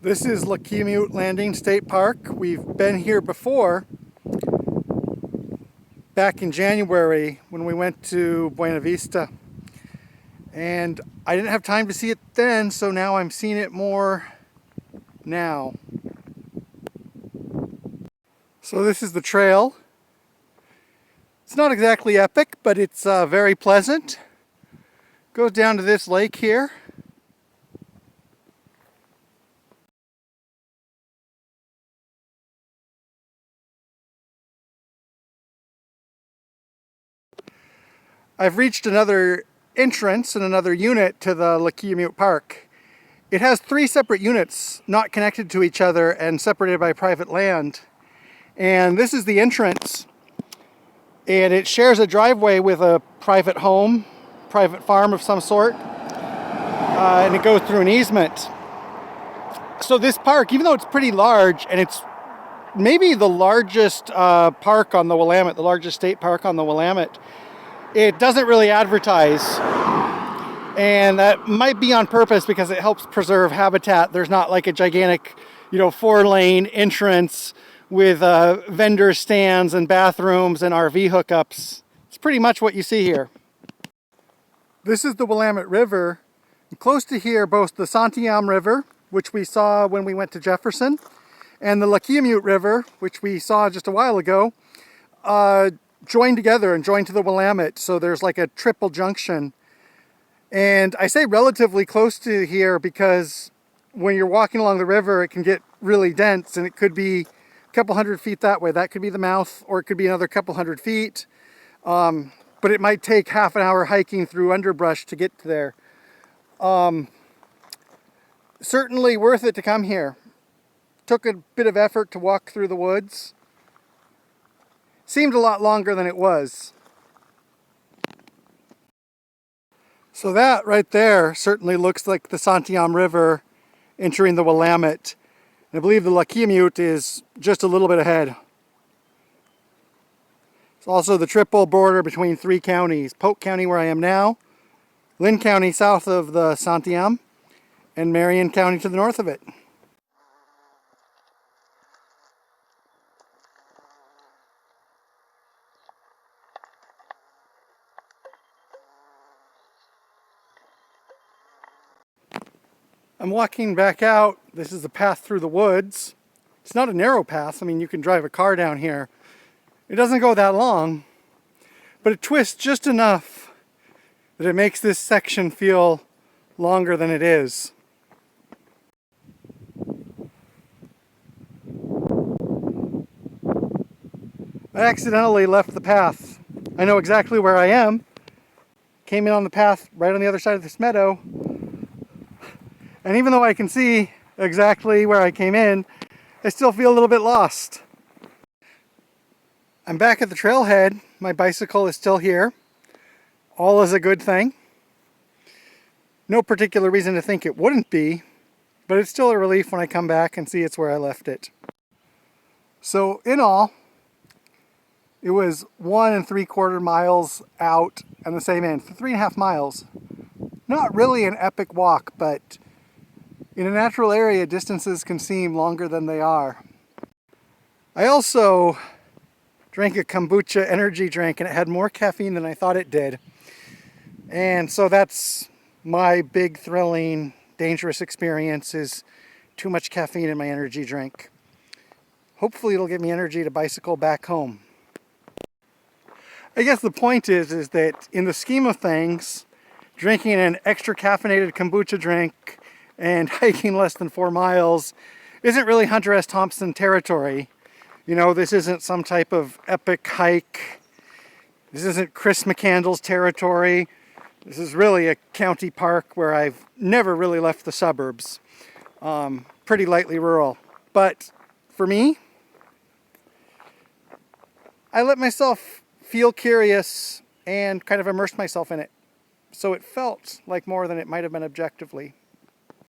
This is Luckiamute Landing State Park. We've been here before, back in January when we went to Buena Vista. And I didn't have time to see it then, so now I'm seeing it more now. So this is the trail. It's not exactly epic, but it's very pleasant. Goes down to this lake here. I've reached another entrance and another unit to the Luckiamute Park. It has 3 separate units not connected to each other and separated by private land. And this is the entrance. And it shares a driveway with a private home, private farm of some sort. And it goes through an easement. So this park, even though it's pretty large, and it's maybe the largest park on the Willamette, the largest state park on the Willamette, it doesn't really advertise, and that might be on purpose because it helps preserve habitat. There's not like a gigantic, 4-lane entrance with vendor stands and bathrooms and RV hookups. It's pretty much what you see here. This is the Willamette River. Close to here, both the Santiam River, which we saw when we went to Jefferson, and the Luckiamute River, which we saw just a while ago, join together and join to the Willamette, so there's like a triple junction. And I say relatively close to here because when you're walking along the river it can get really dense, and it could be a couple hundred feet that way. That could be the mouth, or it could be another couple hundred feet, but it might take half an hour hiking through underbrush to get there. Certainly worth it to come here. Took a bit of effort to walk through the woods. Seemed a lot longer than it was. So that right there certainly looks like the Santiam River entering the Willamette. And I believe the Luckiamute is just a little bit ahead. It's also the triple border between 3 counties. Polk County, where I am now, Lynn County south of the Santiam, and Marion County to the north of it. I'm walking back out. This is the path through the woods. It's not a narrow path. I mean, you can drive a car down here. It doesn't go that long, but it twists just enough that it makes this section feel longer than it is. I accidentally left the path. I know exactly where I am. Came in on the path right on the other side of this meadow. And even though I can see exactly where I came in, I still feel a little bit lost. I'm back at the trailhead. My bicycle is still here. All is a good thing. No particular reason to think it wouldn't be, but it's still a relief when I come back and see it's where I left it. So in all, it was 1 3/4 miles out and the same end, 3.5 miles. Not really an epic walk, but in a natural area, distances can seem longer than they are. I also drank a kombucha energy drink, and it had more caffeine than I thought it did. And so that's my big, thrilling, dangerous experience, is too much caffeine in my energy drink. Hopefully it'll give me energy to bicycle back home. I guess the point is that in the scheme of things, drinking an extra caffeinated kombucha drink and hiking less than 4 miles isn't really Hunter S. Thompson territory. This isn't some type of epic hike. This isn't Chris McCandless territory. This is really a county park where I've never really left the suburbs. Pretty lightly rural. But for me, I let myself feel curious and kind of immerse myself in it. So it felt like more than it might have been objectively.